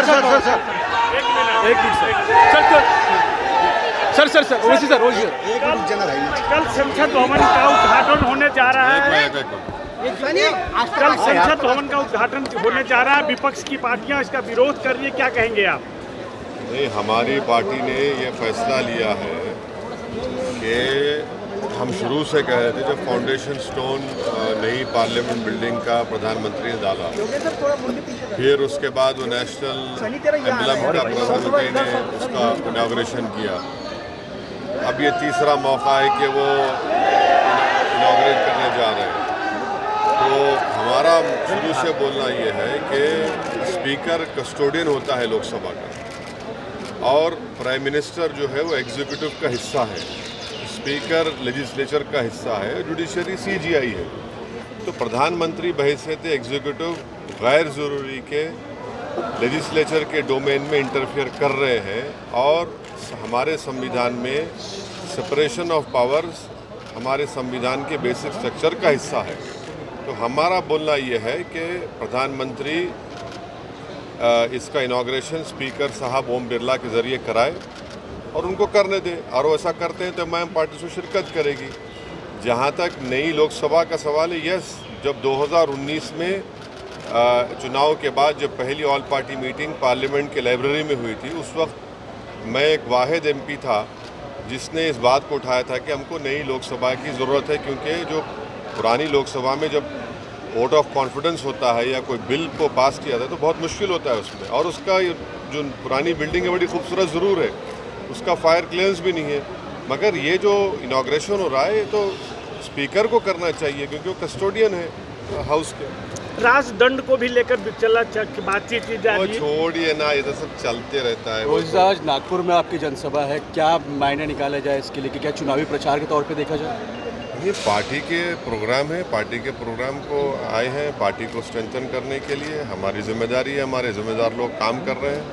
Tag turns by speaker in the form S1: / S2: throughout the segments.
S1: एक minute sir
S2: कल संसद भवन का उद्घाटन होने जा रहा है। कल संसद भवन का उद्घाटन होने जा रहा है, विपक्ष की पार्टियां इसका विरोध कर रही है, क्या कहेंगे आप?
S3: नहीं, हमारी पार्टी ने ये फैसला लिया है कि हम शुरू से कह रहे थे, जब फाउंडेशन स्टोन नई पार्लियामेंट बिल्डिंग का प्रधानमंत्री ने डाला, फिर उसके बाद वो नेशनल एम्बलम का प्रधानमंत्री ने उसका इनॉग्रेशन किया। अब ये तीसरा मौका है कि वो इनॉग्रेट करने जा रहे हैं। तो हमारा शुरू से बोलना ये है कि स्पीकर कस्टोडियन होता है लोकसभा का, और प्राइम मिनिस्टर जो है वो एग्जीक्यूटिव का हिस्सा है, स्पीकर लेजिस्लेचर का हिस्सा है, जुडिशरी सीजीआई है। तो प्रधानमंत्री बहैसियत एग्जीक्यूटिव गैर ज़रूरी के लेजिस्लेचर के डोमेन में इंटरफियर कर रहे हैं, और हमारे संविधान में सेपरेशन ऑफ पावर्स हमारे संविधान के बेसिक स्ट्रक्चर का हिस्सा है। तो हमारा बोलना ये है कि प्रधानमंत्री इसका इनॉग्रेशन स्पीकर साहब ओम बिरला के ज़रिए कराए और उनको करने दें, और वो ऐसा करते हैं तो मैं पार्टी से शिरकत करेगी। जहाँ तक नई लोकसभा का सवाल है, यस, जब 2019 में चुनाव के बाद जब पहली ऑल पार्टी मीटिंग पार्लियामेंट के लाइब्रेरी में हुई थी, उस वक्त मैं एक वाहिद एमपी था जिसने इस बात को उठाया था कि हमको नई लोकसभा की ज़रूरत है, क्योंकि जो पुरानी लोकसभा में जब वोट ऑफ कॉन्फिडेंस होता है या कोई बिल को पास किया था तो बहुत मुश्किल होता है उसमें, और उसका जो पुरानी बिल्डिंग है बड़ी खूबसूरत ज़रूर है, उसका फायर क्लियरेंस भी नहीं है, मगर ये जो इनॉग्रेशन हो रहा है ये तो स्पीकर को करना चाहिए क्योंकि वो कस्टोडियन है हाउस के।
S2: राजदंड को भी लेकर बातचीत की जा रही है।
S3: छोड़िए ना, ये तो सब चलते रहता है।
S1: रोज आज नागपुर में आपकी जनसभा है, क्या मायने निकाला जाए इसके लिए कि क्या चुनावी प्रचार के तौर पे देखा जाए?
S3: ये पार्टी के प्रोग्राम है, पार्टी के प्रोग्राम को आए हैं, पार्टी को स्ट्रेंथन करने के लिए हमारी जिम्मेदारी है, हमारे जिम्मेदार लोग काम कर रहे हैं,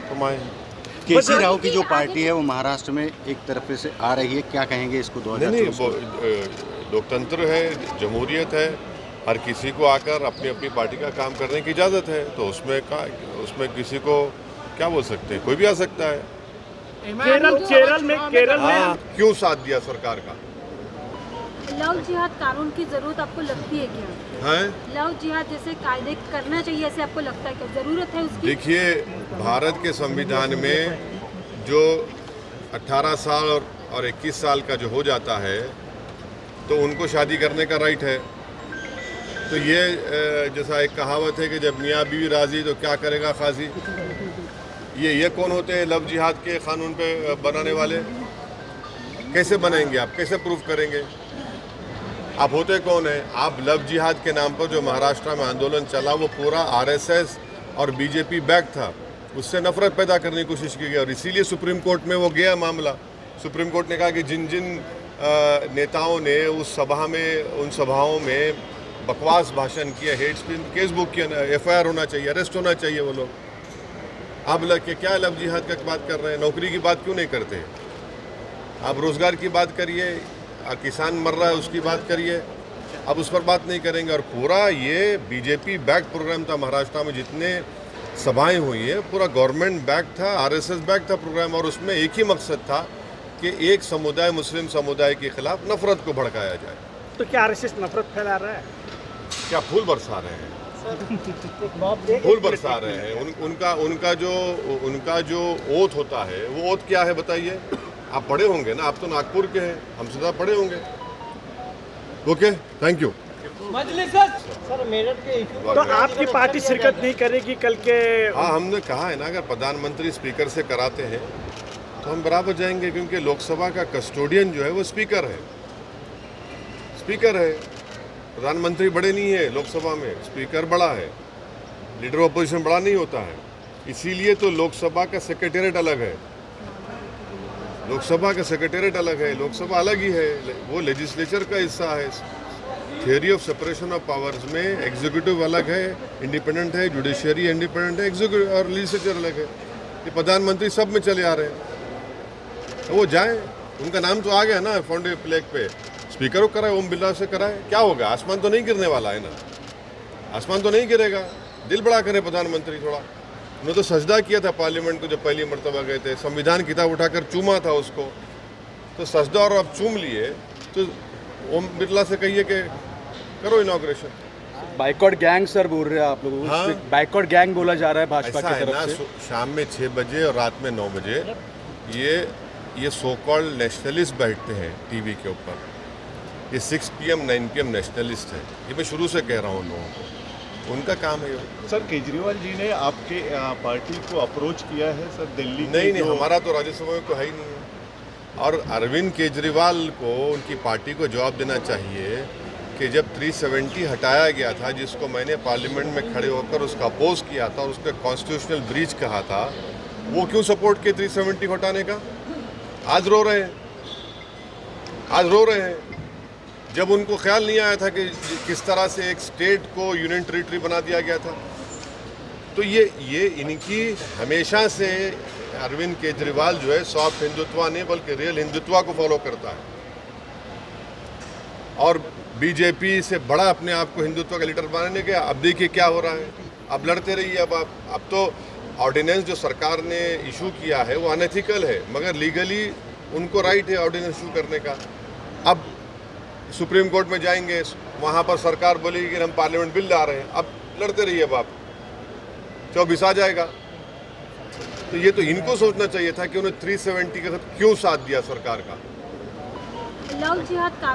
S3: तो आए हैं।
S4: केसी राव की जो पार्टी है वो महाराष्ट्र में एक तरफ से आ रही है, क्या कहेंगे इसको?
S3: 2024 लोकतंत्र है, जमहूरियत है, हर किसी को आकर अपनी अपनी पार्टी का काम करने की इजाज़त है, तो उसमें किसी को क्या बोल सकते हैं, कोई भी आ सकता है।
S2: केरल में
S3: क्यों साथ दिया सरकार का?
S5: लव जिहाद कानून की जरूरत आपको लगती है क्या?
S3: है
S5: लव जिहाद जैसे कायदे करना चाहिए, ऐसे आपको लगता है क्या जरूरत है उसकी?
S3: देखिए, भारत के संविधान में जो 18 साल और 21 साल का जो हो जाता है तो उनको शादी करने का राइट है। तो ये जैसा एक कहावत है कि जब मियाँ बीवी राजी तो क्या करेगा खाजी। ये कौन होते हैं लव जिहाद के कानून पे बनाने वाले? कैसे बनाएंगे आप, कैसे प्रूफ करेंगे? आप होते कौन है? आप लव जिहाद के नाम पर जो महाराष्ट्र में आंदोलन चला वो पूरा आरएसएस और बीजेपी बैक था, उससे नफरत पैदा करने की कोशिश की गई, और इसीलिए सुप्रीम कोर्ट में वो गया मामला। सुप्रीम कोर्ट ने कहा कि जिन जिन नेताओं ने उस सभा में, उन सभाओं में बकवास भाषण किया, हेट स्पीच, केस बुक किया, एफआईआर होना चाहिए, अरेस्ट होना चाहिए वो लोग। आप क्या लव जिहाद का बात कर रहे हैं? नौकरी की बात क्यों नहीं करते? आप रोजगार की बात करिए, किसान मर रहा है उसकी बात करिए, अब उस पर बात नहीं करेंगे। और पूरा ये बीजेपी बैक प्रोग्राम था, महाराष्ट्र में जितने सभाएं हुई है पूरा गवर्नमेंट बैक था, आरएसएस बैक था प्रोग्राम, और उसमें एक ही मकसद था कि एक समुदाय, मुस्लिम समुदाय के खिलाफ नफरत को भड़काया जाए।
S2: तो क्या आरएसएस नफरत फैला रहा है?
S3: क्या फूल बरसा रहे हैं? फूल बरसा रहे हैं। उनका जो ओथ होता है वो ओथ क्या है बताइए? आप पढ़े होंगे ना, आप तो नागपुर के हैं, हमसे ज़्यादा पढ़े होंगे। Okay, thank you.
S2: तो आपकी पार्टी शिरकत नहीं करेगी कल के?
S3: हाँ, हमने कहा है ना, अगर प्रधानमंत्री स्पीकर से कराते हैं तो हम बराबर जाएंगे, क्योंकि लोकसभा का कस्टोडियन जो है वो स्पीकर है। प्रधानमंत्री बड़े नहीं है लोकसभा में, स्पीकर बड़ा है, लीडर ऑपोजिशन बड़ा नहीं होता है, इसीलिए तो लोकसभा का सेक्रेटेरिएट अलग है, लोकसभा का सेक्रेटेरिएट अलग है, लोकसभा अलग ही है, वो लेजिस्लेचर का हिस्सा है। Theory of separation of powers में एग्जीक्यूटिव अलग है, इंडिपेंडेंट है, जुडिशरी इंडिपेंडेंट है, एग्जीक्यूटिव और लेजिस्लेचर अलग है। ये प्रधानमंत्री सब में चले आ रहे हैं, तो वो जाए, उनका नाम तो आ गया ना फाउंडेशन प्लेग पे, स्पीकर को कराए, ओम बिरला से कराए, क्या होगा? आसमान तो नहीं गिरने वाला है ना, आसमान तो नहीं गिरेगा। दिल बड़ा करें प्रधानमंत्री थोड़ा, उन्होंने तो सजदा किया था पार्लियामेंट को जब पहली मरतबा गए थे, संविधान किताब उठाकर चूमा था उसको, तो सजदा और अब चूम लिए, तो ओम बिरला से कहिए कि करो इनॉग्रेशन।
S1: बाइकआउट गैंग सर बोल रहे हैं आप लोगों
S3: हाँ।
S1: को, बाइकआउट गैंग बोला जा रहा है भाजपा
S3: ऐसा
S1: की
S3: है ना,
S1: तरफ से।
S3: शाम में 6 बजे और रात में 9 बजे ये सो कॉल्ड नेशनलिस्ट बैठते हैं टीवी के ऊपर। ये 6 PM 9 PM नेशनलिस्ट है, ये मैं शुरू से कह रहा हूँ उन लोगों को, उनका काम है ये।
S6: सर केजरीवाल जी ने आपके पार्टी को अप्रोच किया है सर दिल्ली
S3: नहीं नहीं, हमारा तो राज्यसभा में कोई है ही नहीं। और अरविंद केजरीवाल को उनकी पार्टी को जवाब देना चाहिए कि जब 370 हटाया गया था, जिसको मैंने पार्लियामेंट में खड़े होकर उसका अपोज किया था और उसका कॉन्स्टिट्यूशनल ब्रीच कहा था, वो क्यों सपोर्ट किए 370 हटाने का? आज रो रहे हैं, आज रो रहे हैं। जब उनको ख्याल नहीं आया था कि किस तरह से एक स्टेट को यूनियन टेरिटरी बना दिया गया था। तो ये इनकी हमेशा से अरविंद केजरीवाल जो है सॉफ्ट हिंदुत्व नहीं बल्कि रियल हिंदुत्व को फॉलो करता है, और बीजेपी से बड़ा अपने आप को हिंदुत्व का लीडर बनाने के। अब देखिए क्या हो रहा है, अब लड़ते रहिए। अब तो ऑर्डिनेंस जो सरकार ने इशू किया है वो अनएथिकल है, मगर लीगली उनको राइट है ऑर्डिनेंस इशू करने का। अब सुप्रीम कोर्ट में जाएंगे, वहाँ पर सरकार बोलेगी कि हम पार्लियामेंट बिल ला रहे हैं। अब लड़ते रहिए, अब आप 24 आ जाएगा। तो ये तो इनको सोचना चाहिए था कि उन्हें 370 के साथ क्यों साथ दिया सरकार का।
S5: लव जिहाद कानून